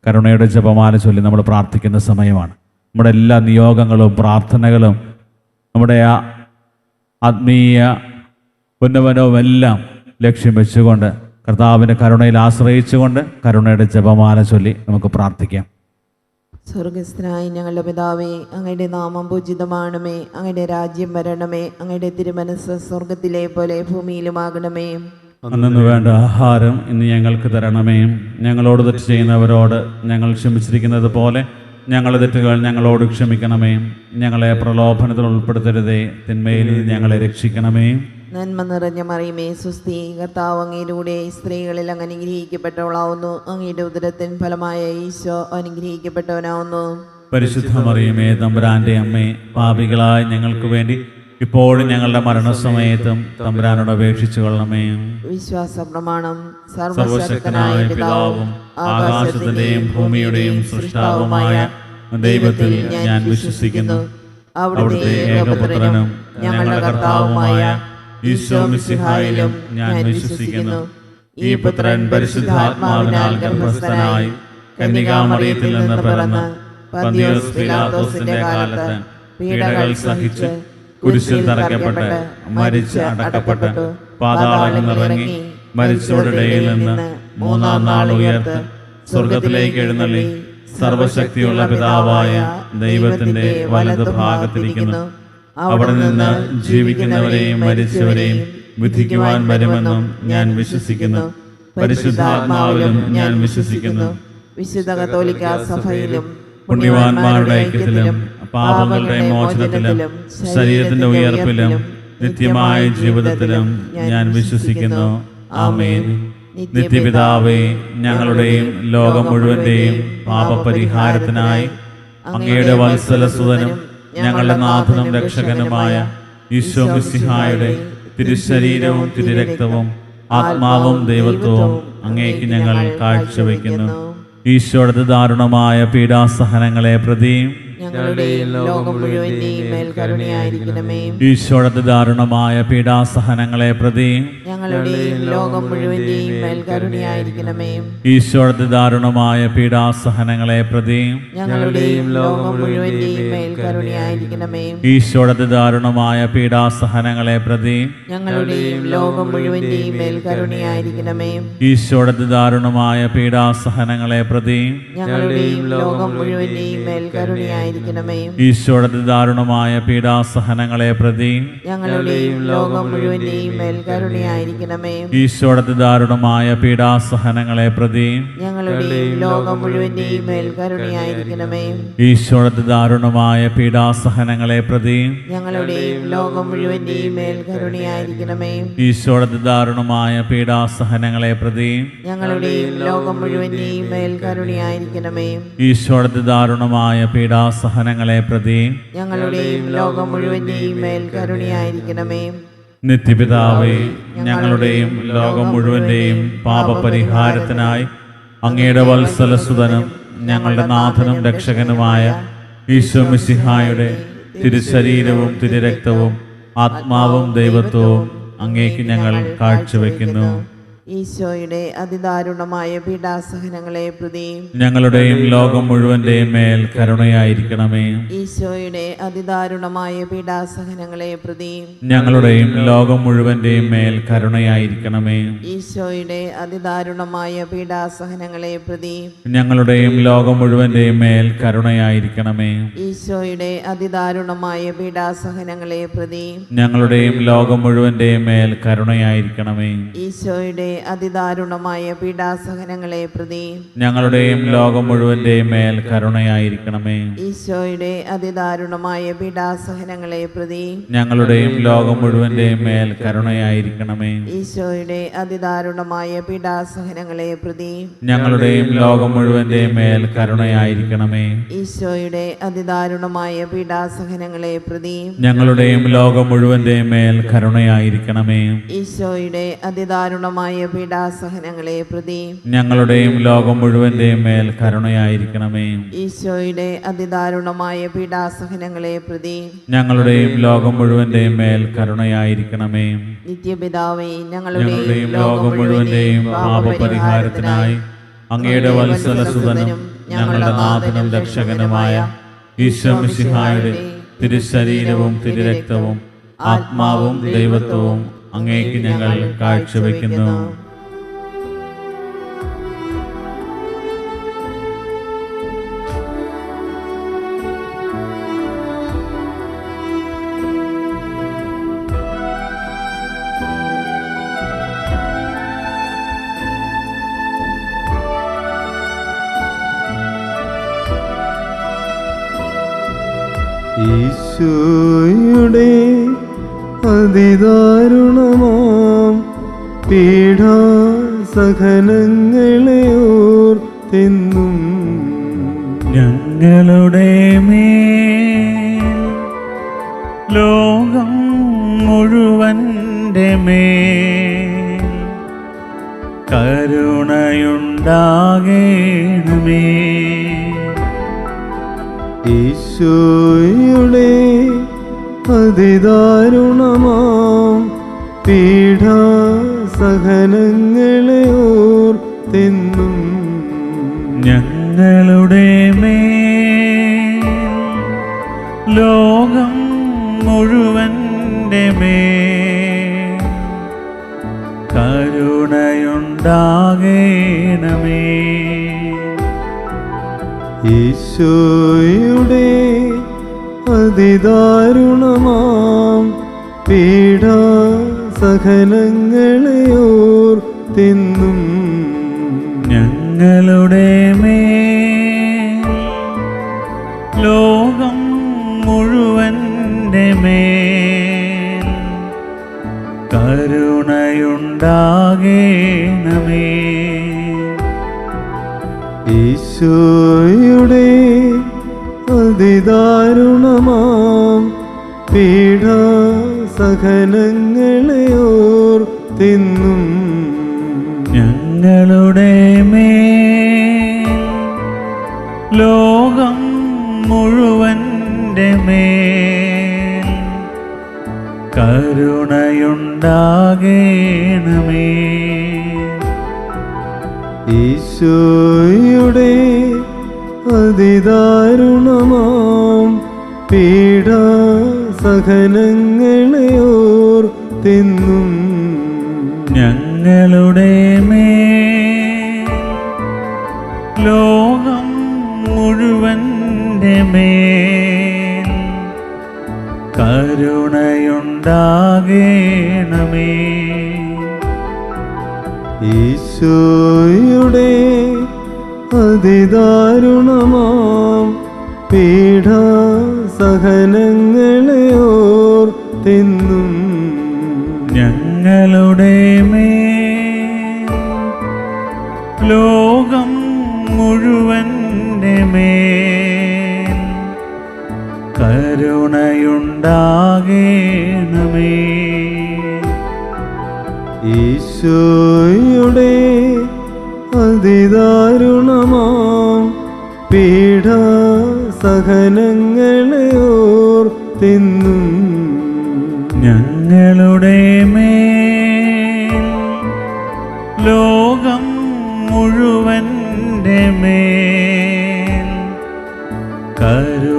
കരുണയുടെ ജപമാല ചൊല്ലി നമ്മൾ പ്രാർത്ഥിക്കുന്ന സമയമാണ്. നമ്മുടെ എല്ലാ നിയോഗങ്ങളും പ്രാർത്ഥനകളും നമ്മുടെ ആത്മീയ ഉന്നമനവും എല്ലാം ലക്ഷ്യം വെച്ചുകൊണ്ട് കർത്താവിൻ്റെ കരുണയിൽ ആശ്രയിച്ചുകൊണ്ട് കരുണയുടെ ജപമാല ചൊല്ലി നമുക്ക് പ്രാർത്ഥിക്കാം. സ്വർഗസ്ഥനായ ഞങ്ങളുടെ പിതാവേ, അങ്ങയുടെ നാമം പൂജിതമാണമേ. അങ്ങയുടെ രാജ്യം വരണമേ. അങ്ങയുടെ തിരുമനസ്സ് സ്വർഗത്തിലെ പോലെ ഭൂമിയിലുമാകണമേ. അന്നു വേണ്ട ആഹാരം ഇന്ന് ഞങ്ങൾക്ക് തരണമേ. ഞങ്ങളോട് തെറ്റ് ചെയ്യുന്നവരോട് ഞങ്ങൾ ക്ഷമിച്ചിരിക്കുന്നത് പോലെ ഞങ്ങളുടെ തെറ്റുകൾ ഞങ്ങളോട് ക്ഷമിക്കണമേ. ഞങ്ങളെ പ്രലോഭനത്തിൽ ഉൾപ്പെടുത്തരുതേ, തിന്മയിൽ ഞങ്ങളെ രക്ഷിക്കണമേ. നന്മ നിറഞ്ഞ മറിയമേ, സ്വസ്തി, കർത്താവ് അങ്ങയിലൂടെ സ്ത്രീകളിൽ അങ്ങ് അനുഗ്രഹിക്കപ്പെട്ടവളാവുന്നു. അങ്ങയുടെ ഉദരത്തിൻ ഫലമായ ഈശോ അനുഗ്രഹിക്കപ്പെട്ടവനാവുന്നു. പരിശുദ്ധ മറിയമേ, തമ്പുരാന്റെ അമ്മേ, പാപികളായ ഞങ്ങൾക്ക് വേണ്ടി ഇപ്പോഴും ഞങ്ങളുടെ മരണസമയത്തും തമ്പുരാനോട് അപേക്ഷിച്ചു കൊള്ളണമേ. വിശ്വാസ പ്രമാണം. സർവശക്തനായ പിതാവും ആകാശത്തിന്റെയും ഭൂമിയുടെയും സൃഷ്ടാവുമായ ദൈവത്തിൽ ഞാൻ വിശ്വസിക്കുന്നു. അവിടുത്തെ ഏകപുത്രനും ഞങ്ങളുടെ കർത്താവുമായ ഈശോ മിശിഹായിലും ഞാൻ വിശ്വസിക്കുന്നു. ഈ പുത്രൻ പരിശുദ്ധാത്മാവിനാൽ ഗർഭസ്ഥനായി കന്യകാമറിയത്തിൽ നിന്ന് പിറന്ന് പന്തിയോസ് പീലാത്തോസിന്റെ കാലത്ത് പീഡകൾ സഹിച്ച് കുരിശിൽ തറയ്ക്കപ്പെട്ട് മരിച്ച് അടക്കപ്പെട്ട് പാതാളങ്ങളിറങ്ങി മരിച്ചവരുടെ ഇടയിൽ നിന്ന് മൂന്നാം നാൾ ഉയർത്ത് സ്വർഗത്തിലേക്ക് എഴുന്നള്ളി സർവശക്തിയുള്ള പിതാവായ ദൈവത്തിന്റെ വലതു ഭാഗത്തിരിക്കുന്നു. അവിടെ നിന്ന് ജീവിക്കുന്നവരെയും മരിച്ചവരെയും വിധിക്കുവാൻ വരുമെന്നും ഞാൻ വിശ്വസിക്കുന്നു. പരിശുദ്ധാത്മാവിലും ഞാൻ വിശ്വസിക്കുന്നു. വിശുദ്ധ കത്തോലിക്ക സഭയിലും പുണ്യവാന്മാരുടെ ഐക്യത്തിലും പാപങ്ങളുടെ മോചനത്തിലും ശരീരത്തിന്റെ ഉയർപ്പിലും നിത്യമായ ജീവിതത്തിലും ഞാൻ വിശ്വസിക്കുന്നു. ആമേൻ. നിത്യപിതാവേ, ഞങ്ങളുടെയും ലോകം മുഴുവന്റെയും പാപപരിഹാരത്തിനായി അങ്ങയുടെ വത്സലസുതനും ഞങ്ങളുടെ നാഥനും രക്ഷകനുമായ ഈശോ മിശിഹായുടെ തിരുശരീരവും തിരുരക്തവും ആത്മാവും ദൈവത്വവും അങ്ങേക്ക് ഞങ്ങൾ കാഴ്ചവെക്കുന്നു. ഈശോയുടെ ദാരുണമായ പീഡാസഹനങ്ങളെ പ്രതിയും ഞങ്ങളുടെയും ലോകം മുഴുവന്റെയും മേൽ കരുണയായിരിക്കണമേ. ഈശോയുടെ ദാരുണമായ പീഡാസഹനങ്ങളെ പ്രതിയും ഞങ്ങളുടെയും ലോകം മുഴുവന്റെയും മേൽ കരുണയായിരിക്കണമേ. ഈശോയുടെ ദാരുണമായ പീഡാസഹനങ്ങളെ പ്രതിയും ഞങ്ങളുടെയും ലോകം മുഴുവന്റെയും മേൽ കരുണയായിരിക്കണമേ. ഈശോയുടെ ദാരുണമായ പീഡാസഹനങ്ങളെ പ്രതിയും ഞങ്ങളുടെയും ലോകം മുഴുവന്റെയും മേൽ കരുണയായിരിക്കണമേ. ഈശോയുടെ ദാരുണമായ പീഡാസഹനങ്ങളെ പ്രതിയും ഞങ്ങളുടെയും ലോകം മുഴുവന്റെയും മേൽ കരുണയായിരിക്കണമേ. ഈശോയുടെ ദാരുണമായ പീഡാസഹനങ്ങളെ പ്രതിയും ഞങ്ങളുടെയും ലോകം മുഴുവന്റെയും മേൽ കരുണയായിരിക്കണമേ. ഈശോയുടെ ദാരുണമായ പീഡാസഹനങ്ങളെ പ്രതിയും ഞങ്ങളുടെയും ലോകം മുഴുവന്റെയും മേൽ കരുണയായിരിക്കണമേ. ഈശോയുടെ ദാരുണമായ പീഡാസഹനങ്ങളെ പ്രതിയും ഞങ്ങളുടെയും ലോകം മുഴുവന്റെയും മേൽ കരുണയായിരിക്കണമേ. ഈശോയുടെ ദാരുണമായ പീഡാസഹനങ്ങളെ പ്രതിയും ഞങ്ങളുടെയും ലോകം മുഴുവന്റെയും മേൽ കരുണയായിരിക്കണമേ. ഈശോയുടെ ദാരുണമായ പീഡാസഹനങ്ങളെ പ്രതിയും ഞങ്ങളുടെയും ലോകം മുഴുവന്റെയും മേൽ കരുണയായിരിക്കണമേ. നിത്യപിതാവേ, ഞങ്ങളുടെയും ലോകം മുഴുവന്റെയും പാപപരിഹാരത്തിനായി അങ്ങയുടെ വത്സലസുതനും ഞങ്ങളുടെ നാഥനും രക്ഷകനുമായ ഈശോ മിശിഹായുടെ തിരുശരീരവും തിരുരക്തവും ആത്മാവും ദൈവത്വവും അങ്ങേക്ക് ഞങ്ങൾ കാഴ്ചവെക്കുന്നു. ഈശോയുടെ അതിദാരുണമായ പീഡാസഹനങ്ങളെ പ്രതി ഞങ്ങളുടെയും ലോകം മുഴുവന്റെയും മേൽ കരുണയായിരിക്കണമേ. ഈശോയുടെ അതിദാരുണമായ പീഡാസഹനങ്ങളെ പ്രതി ഞങ്ങളുടെയും ലോകം മുഴുവന്റെയും മേൽ കരുണയായിരിക്കണമേ. ഈശോയുടെ അതിദാരുണമായ പീഡാസഹനങ്ങളെ പ്രതി ഞങ്ങളുടെയും ലോകം മുഴുവന്റെയും മേൽ കരുണയായിരിക്കണമേ. ഈശോയുടെ അതിദാരുണമായ പീഡാസഹനങ്ങളെ പ്രതി ഞങ്ങളുടെയും ലോകം മുഴുവന്റെയും മേൽ കരുണയായിരിക്കണമേ. ഈശോയുടെ അതിദാരുണമായ പീഡാസഹനങ്ങളെ പ്രതി ഞങ്ങളുടെയും ലോകം മുഴുവന്റെയും മേൽ കരുണയായിരിക്കണമേ. ഈശോയുടെ അതിദാരുണമായ പീഡാസഹനങ്ങളെ പ്രതി ഞങ്ങളുടെയും ലോകം മുഴുവന്റെയും മേൽ കരുണയായിരിക്കണമേ. ഈശോയുടെ അതിദാരുണമായ പീഡാസഹനങ്ങളെ പ്രതി ഞങ്ങളുടെയും ലോകം മുഴുവന്റെയും മേൽ കരുണയായിരിക്കണമേ. ഈശോയുടെ അതിദാരുണമായ പീഡാസഹനങ്ങളെ പ്രതി ഞങ്ങളുടെയും ലോകം മുഴുവന്റെയും മേൽ കരുണയായിരിക്കണമേ. ഈശോയുടെ അതിദാരുണമായ പീഡാസഹനങ്ങളെ പ്രതി ഞങ്ങളുടെയും ലോകം മുഴുവന്റെയും മേൽ കരുണയായിരിക്കണമേ. ഈശോയുടെ അതിദാരുണമായ പീഡാസഹനങ്ങളെ പ്രതി ഞങ്ങളുടെയും ലോകം മുഴുവന്റെയും മേൽ കരുണയായിരിക്കണമേ. നിത്യപിതാവേ, ഞങ്ങളുടെയും ലോകം മുഴുവന്റെയും പാപപരിഹാരത്തിനായി അങ്ങയുടെ വത്സലസുതനും ഞങ്ങളുടെ നാഥനും രക്ഷകനുമായ ഈശോ മിശിഹായുടെ തിരുശരീരവും തിരുരക്തവും ആത്മാവും ദൈവത്വവും അങ്ങേക്ക് ഞങ്ങൾ കാഴ്ചവെക്കുന്നു. ഈശോയുടെ അതിദാരുണമാം പീഡാസഹനങ്ങളെ ഓർത്തെന്നും ഞങ്ങളുടെ മേൽ ലോകം മുഴുവൻ്റെ മേൽ കരുണയുണ്ടാകേണമേ. ഈശോയുടെ അതിദാരുണമാം പീഡാസഹനങ്ങളെ ഓർത്തെന്നും ഞങ്ങളുടെ മേൽ ലോകം മുഴുവൻ്റെ മേൽ കരുണയുണ്ടാകേണമേ. ഈശോയുടെ അതിദാരുണമാം പീഡാസഹനങ്ങളെ ഓർത്തെന്നും ഞങ്ങളുടെ മേൽ ലോകം മുഴുവൻ്റെ മേൽ കരുണയുണ്ടാകേണമേ. ഈശോയുടെ അതിദാരുണമാം പീഡാസഹനങ്ങളെ ഓർത്തെന്നും ഞങ്ങളുടെ മേൽ ലോകം മുഴുവൻ്റെ മേൽ കരുണയുണ്ടാകേണമേ. ഈശോയുടെ അതിദാരുണമാം പീഡാസഹനങ്ങളെ ഓർത്തെന്നും ഞങ്ങളുടെ മേൽ ലോകം മുഴുവൻ്റെ മേൽ കരുണയുണ്ടാകേണമേ. ഈശോയുടെ അതിദാരുണമാം പീഡാസഹനങ്ങളെ ഓർത്തെന്നും ഞങ്ങളുടെ മേൽ ലോകം മുഴുവൻ്റെ മേൽ കരുണയുണ്ടാകേണമേ. ഈശോയുടെ അതിദാരുണമാം പീഡാസഹനങ്ങളെ ഓർത്തെന്നും ഞങ്ങളുടെ മേൽ ലോകം മുഴുവൻ്റെ മേൽ കരുണയുണ്ടാകേണമേ.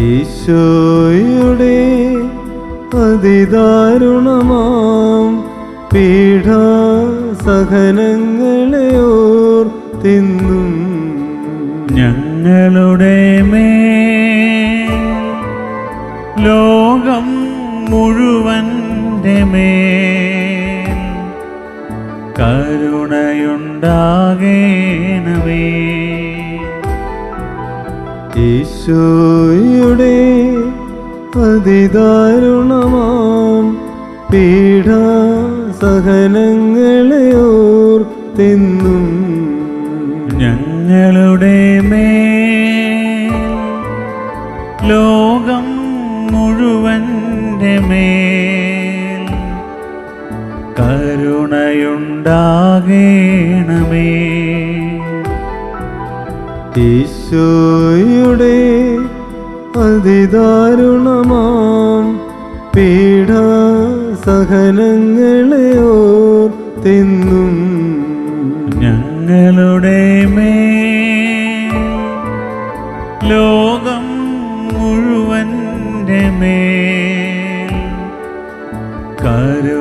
ഈശോയുടെ അതിദാരുണമാം പീഡാസഹനങ്ങളെ ഓർത്തെന്നും ഞങ്ങളുടെ മേൽ ലോകം മുഴുവൻ്റെ മേൽ കരുണയുണ്ടാകേണമേ. ഈശോയുടെ അതിദാരുണമാം പീഡാസഹനങ്ങളെ ഓർത്തെന്നും ഞങ്ങളുടെ മേൽ ലോകം മുഴുവൻ്റെ മേൽ കരുണയുണ്ടാകേണമേ. ഈശോയുടെ അതിദാരുണമാം പീഡാസഹനങ്ങളെ സഹനങ്ങളെ ഓർത്തെന്നും ഞങ്ങളുടെ മേൽ ലോകം മുഴുവൻ്റെ മേൽ കരുണയുണ്ടാകേണമേ.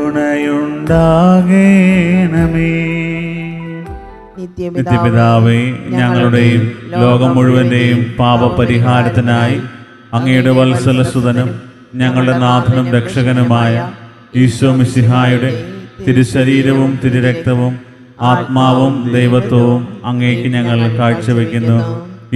നിത്യപിതാവേ, ഞങ്ങളുടെയും ലോകം മുഴുവന്റെയും പാപപരിഹാരത്തിനായി അങ്ങയുടെ വത്സലസുതനും ഞങ്ങളുടെ നാഥനും രക്ഷകനുമായ ഈശോ മിശിഹായുടെ തിരുശരീരവും തിരുരക്തവും ആത്മാവും ദൈവത്വവും അങ്ങേക്ക് ഞങ്ങൾ കാഴ്ചവെക്കുന്നു.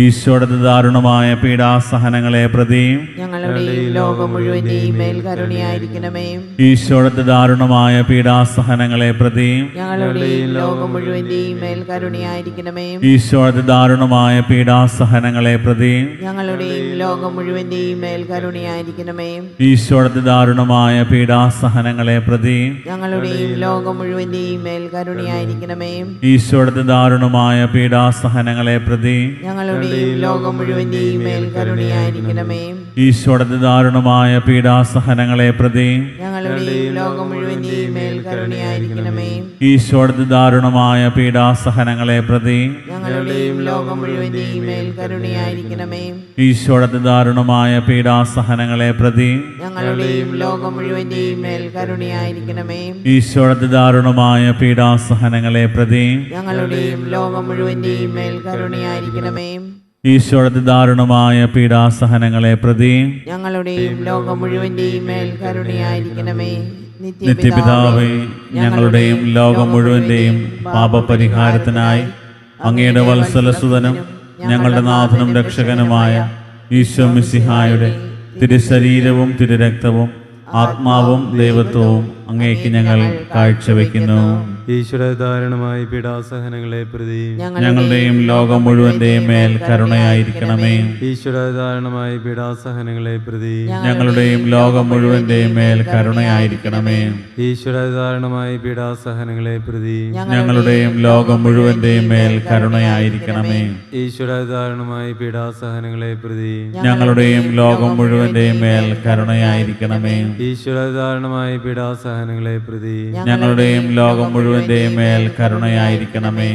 ഈശോയുടെ ദാരുണമായ പീഡാസഹനങ്ങളെ പ്രതിയും ഞങ്ങളുടെയും ലോകം മുഴുവന്റെയും മേൽ കരുണയായിരിക്കണമേ. ഈശോയുടെ ദാരുണമായ പീഡാസഹനങ്ങളെ പ്രതിയും ഞങ്ങളുടെയും ലോകം മുഴുവന്റെയും മേൽ കരുണയായിരിക്കണമേ. ഈശോയുടെ ദാരുണമായ പീഡാസഹനങ്ങളെ പ്രതിയും ഞങ്ങളുടെയും ലോകം മുഴുവന്റെയും മേൽ കരുണയായിരിക്കണമേ. ഈശോയുടെ ദാരുണമായ പീഡാസഹനങ്ങളെ പ്രതിയും ഞങ്ങളുടെയും ലോകം മുഴുവന്റെയും മേൽ കരുണയായിരിക്കണമേ. ഈശോയുടെ ദാരുണമായ പീഡാസഹനങ്ങളെ പ്രതിയും ഞങ്ങളുടെയും ലോകം മുഴുവന്റെയും മേൽ കരുണയായിരിക്കണമേ. ഈശോയുടെ ദാരുണമായ പീഡാസഹനങ്ങളെ പ്രതിയും ഞങ്ങളുടെയും ലോകം മുഴുവന്റെയും മേൽ കരുണയായിരിക്കണമേ. ഈശോയുടെ ദാരുണമായ പീഡാസഹനങ്ങളെ പ്രതിയും ഞങ്ങളുടെയും ലോകം മുഴുവന്റെയും മേൽ കരുണയായിരിക്കണമേ. ഈശോയുടെ ദാരുണമായ പീഡാസഹനങ്ങളെ പ്രതിയും ഞങ്ങളുടെയും ലോകം മുഴുവന്റെയും മേൽ കരുണയായിരിക്കണമേ. ഈശോയുടെ ദാരുണമായ പീഡാസഹനങ്ങളെ പ്രതിയും ഞങ്ങളുടെയും ലോകം മുഴുവന്റെയും മേൽ കരുണയായിരിക്കണമേ. ഈശോയുടെ ദാരുണമായ പീഡാസഹനങ്ങളെ പ്രതിയും ഞങ്ങളുടെയും ലോകം മുഴുവന്റെയും മേൽ കരുണയായിരിക്കണമേ. നിത്യപിതാവേ, ഞങ്ങളുടെയും ലോകം മുഴുവന്റെയും പാപപരിഹാരത്തിനായി അങ്ങയുടെ വത്സലസുതനും ഞങ്ങളുടെ നാഥനും രക്ഷകനുമായ ഈശോ മിശിഹായുടെ തിരുശരീരവും തിരുരക്തവും ആത്മാവും ദൈവത്വവും അങ്ങേക്ക് ഞങ്ങൾ കാഴ്ചവെക്കുന്നു. ഈശ്വര ദാരുണമായ പീഡാസഹനങ്ങളെ പ്രതി ഞങ്ങളുടെയും ലോകം മുഴുവന്റെയും മേൽ കരുണയായിരിക്കണമേ. ഈശ്വര ദാരുണമായ പീഡാസഹനങ്ങളെ പ്രതി ഞങ്ങളുടെയും ലോകം മുഴുവന്റെയും മേൽ കരുണയായിരിക്കണമേ. ഈശ്വര ദാരുണമായ പീഡാസഹനങ്ങളെ പ്രതി ഞങ്ങളുടെയും ലോകം മുഴുവന്റെയും മേൽ കരുണയായിരിക്കണമേ. ഈശ്വര ദാരുണമായ പീഡാസഹനങ്ങളെ പ്രതി ഞങ്ങളുടെയും ലോകം മുഴുവന്റെയും മേൽ കരുണയായിരിക്കണമേ. ഈശ്വര ദാരുണമായ പീഡാസഹനങ്ങളെ പ്രതി ഞങ്ങളുടെയും ലോകം മുഴുവന്റെയും മേൽ കരുണയായിരിക്കണമേ.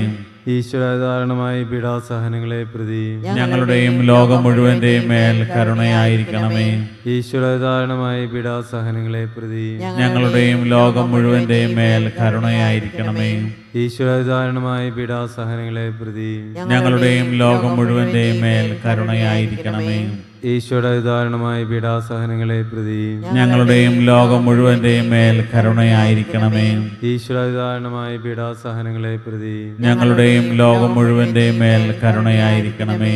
ഈശ്വര ദാരുണമായ പീഡാസഹനങ്ങളെ പ്രതി ഞങ്ങളുടെയും ലോകം മുഴുവന്റെയും മേൽ കരുണയായിരിക്കണമേ. ഈശ്വര ദാരുണമായ പീഡാസഹനങ്ങളെ പ്രതി ഞങ്ങളുടെയും ലോകം മുഴുവന്റെയും മേൽ കരുണയായിരിക്കണമേ. ഈശ്വര ദാരുണമായ പീഡാസഹനങ്ങളെ പ്രതി ഞങ്ങളുടെയും ലോകം മുഴുവന്റെയും മേൽ കരുണയായിരിക്കണമേ. ഈശ്വര ദാരുണമായ പീഡാസഹനങ്ങളെ പ്രതി ഞങ്ങളുടെയും ലോകം മുഴുവന്റെയും മേൽ കരുണയായിരിക്കണമേ. ഈശ്വര ദാരുണമായ പീഡാസഹനങ്ങളെ പ്രതി ഞങ്ങളുടെയും ലോകം മുഴുവന്റെയും മേൽ കരുണയായിരിക്കണമേ.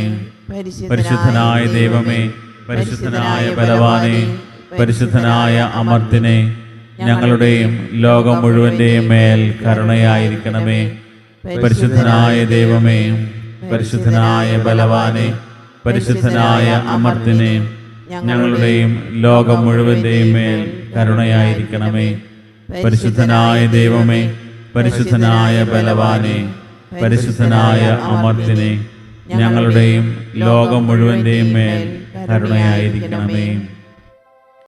പരിശുദ്ധനായ ദൈവമേ, പരിശുദ്ധനായ ബലവാനെ, പരിശുദ്ധനായ അമർത്തിനെ, ഞങ്ങളുടെയും ലോകം മുഴുവന്റെയും മേൽ കരുണയായിരിക്കണമേ. പരിശുദ്ധനായ ദൈവമേ, പരിശുദ്ധനായ ബലവാനെ, പരിശുദ്ധനായ അമർത്തിനെ, ഞങ്ങളുടെയും ലോകം മുഴുവന്റെയും മേൽ കരുണയായിരിക്കണമേ. പരിശുദ്ധനായ ദൈവമേ, പരിശുദ്ധനായ ബലവാനെ, പരിശുദ്ധനായ അമർത്തിനെ, ഞങ്ങളുടെയും ലോകം മുഴുവന്റെയും മേൽ കരുണയായിരിക്കണമേ.